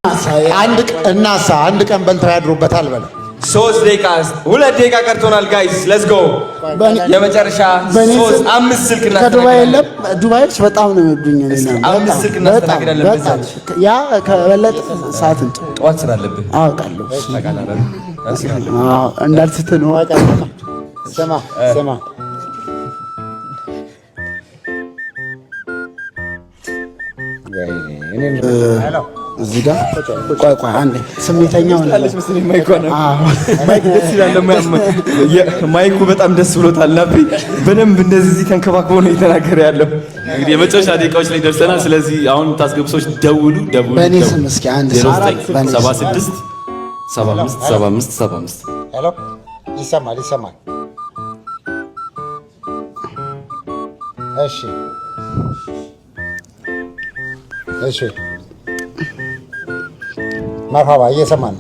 አንድ ቀን በልተው ያድሩበታል በለ 3 ደቂቃ 2 ደቂቃ ቀርቶናል ጋይስ ሌትስ ጎ የመጨረሻ 3 5 ስልክና ከዱባይ የለም ዱባይዎች በጣም ነው የሚወዱኝ እኔና 5 ስልክና ተናግረን ያ ከበለጠ ሰዓት ጠዋት ስላለብህ አውቃለሁ እንዳልስትህ ነው አውቃለሁ ስማ እዚህ ጋር ቆይ አንዴ ስሜተኛው ማይኩ በጣም ደስ ብሎታል ናቢ በደንብ እንደዚህ ተንከባክቦ ነው የተናገረ ያለው። እንግዲህ የመጨረሻ ደቂቃዎች ላይ ደርሰናል። ስለዚህ አሁን ታስገቡ ሰዎች ደውሉ በእኔ ስም እስኪ አንድ 76 75 ሄሎ ይሰማል እሺ መርሐባ እየሰማን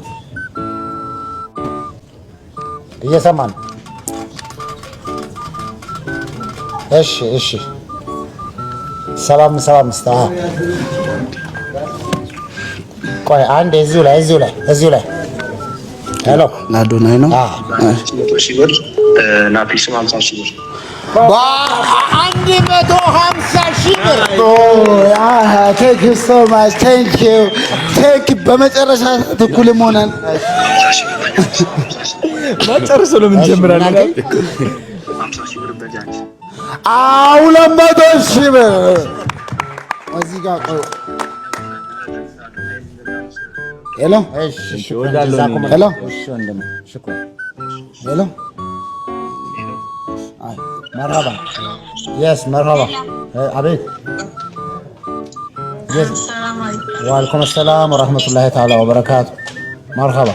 እሺ 75 ቆይ አንዴ እዚሁ ላይ ሄሎ ናዶናይ ነው ናፊስ 50 ሺህ ብር 150 ሺህ ብር ቴንክ ዩ ሶ ማች ቴንክ በመጨረሻ ትኩልም ሆነን መጨረሻ ነው ምን ጀምራለን 50 ሺህ ብር በጃጅ 200 ሺህ ብር እዚህ ጋር ቆይ ሄሎ مرحبا يس مرحبا عبيد يس وعليكم السلام ورحمة الله تعالى وبركاته مرحبا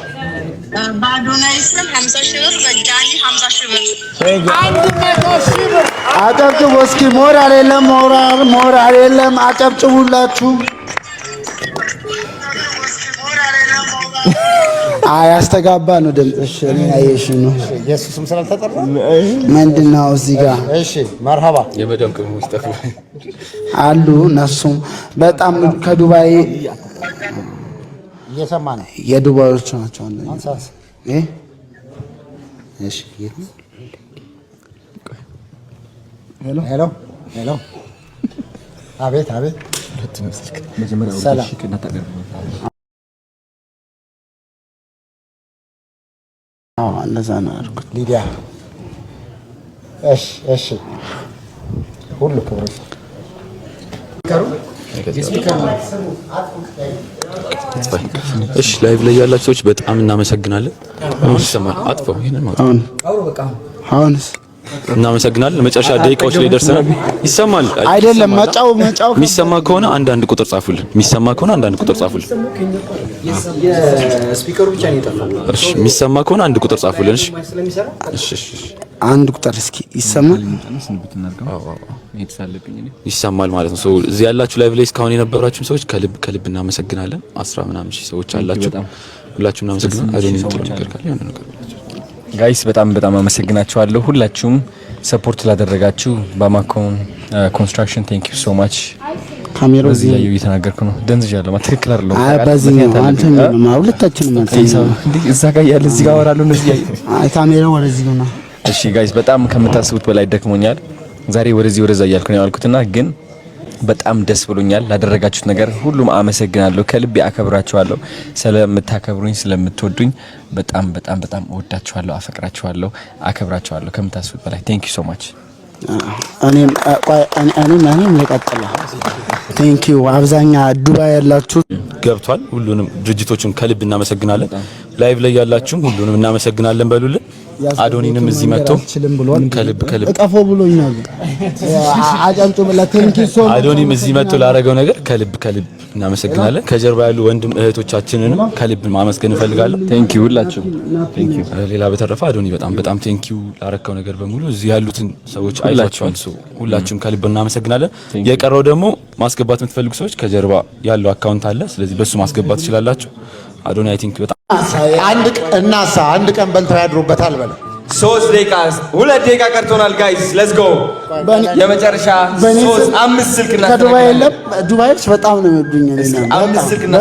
بعدنا اسم 50 شهر بجاني 50 شهر አጨብጭቡ እስኪ ሞራል የለም አጨብጭቡላችሁ አያስተጋባ ነው ድምጽሽ እኔ አየሽ ነው ኢየሱስም ስላልተጠራ ምንድነው እዚህ ጋር እሺ መርሐባ የመዳም ቅመሞች ጠፉ አሉ እነሱም በጣም ከዱባይ እየሰማን የዱባዮች ናቸው አንሳስ እሺ ሄሎ አቤት ሰላም እንደዛ ነው ያልኩት ሊዲያ እሺ ሁሉ ክብር እሺ ላይቭ ላይ ያላችሁ ሰዎች በጣም እናመሰግናለን። ይሰማል አጥፈው ይሄንን ማለት አሁንስ እናመሰግናለን። መጨረሻ ደቂቃዎች ላይ ደርሰናል። ይሰማል አይደለም መጫው የሚሰማ ከሆነ አንዳንድ ቁጥር ጻፉልን። የስፒከሩ ብቻ ነው የጠፋው። እሺ የሚሰማ ከሆነ አንድ ቁጥር ጻፉልን። እሺ አንድ ቁጥር እስኪ ይሰማል ይሰማል ማለት ነው። እዚህ ያላችሁ ላይቭ ላይ እስካሁን የነበራችሁ ሰዎች ከልብ እናመሰግናለን። 10 ምናምን ሺህ ሰዎች አላችሁ። ሁላችሁም እናመሰግናለን። አይደል ጥሩ ነገር ካለ የሆነ ነገር ጋይስ በጣም አመሰግናችኋለሁ። ሁላችሁም ሰፖርት ላደረጋችሁ በማኮን ኮንስትራክሽን ቴንክ ዩ ሶ ማች። ካሜራው እዚህ ያዩ እየተናገርኩ ነው። ደንዝጃለሁ። ማትክክል አይደለም። በዚህ ነው አንተም ሁለታችንም እዛ ጋር ያለ እዚህ ጋር ወራለሁ እዚህ ካሜራው ወደዚህ ነው። እሺ ጋይስ በጣም ከምታስቡት በላይ ደክሞኛል። ዛሬ ወደዛ እያልኩ ነው ያልኩትና ግን በጣም ደስ ብሎኛል። ላደረጋችሁት ነገር ሁሉም አመሰግናለሁ። ከልቤ አከብራችኋለሁ። ስለምታከብሩኝ ስለምትወዱኝ በጣም እወዳችኋለሁ፣ አፈቅራችኋለሁ፣ አከብራችኋለሁ ከምታስቡት በላይ ቴንክ ዩ ሶ ማች። እኔም ልቀጥል። ቴንክ ዩ አብዛኛ ዱባይ ያላችሁ ገብቷል። ሁሉንም ድርጅቶችን ከልብ እናመሰግናለን። ላይቭ ላይ ያላችሁም ሁሉንም እናመሰግናለን በሉልን። አዶኒንም እዚህ መጥቶ ከልብ ጠፎ ብሎኛል። አጫምጡ ለቴንክ ዩ ሶ ማች። አዶኒም እዚህ መጥቶ ላደረገው ነገር ከልብ እናመሰግናለን። ከጀርባ ያሉ ወንድም እህቶቻችንንም ከልብ ማመስገን እንፈልጋለን። ቴንክ ዩ ሁላችሁ ቴንክ ዩ። ሌላ በተረፈ አዶኒ በጣም ቴንክ ዩ ላረከው ነገር በሙሉ እዚህ ያሉትን ሰዎች አይላችኋል። ሁላችሁም ከልብ እናመሰግናለን። የቀረው ደግሞ ማስገባት የምትፈልጉ ሰዎች ከጀርባ ያለው አካውንት አለ። ስለዚህ በሱ ማስገባት ትችላላችሁ። አዶኒ አይ ቲንክ በጣም አንድ ቀን በልተው ያድሩበታል በለ 3 ደቂቃ 2 ደቂቃ ቀርቶናል ጋይስ ሌትስ ጎ የመጨረሻ 3 5 ስልክና ከዱባይ የለም ዱባዮች በጣም ነው የሚወዱኝ እኔና 5 ስልክና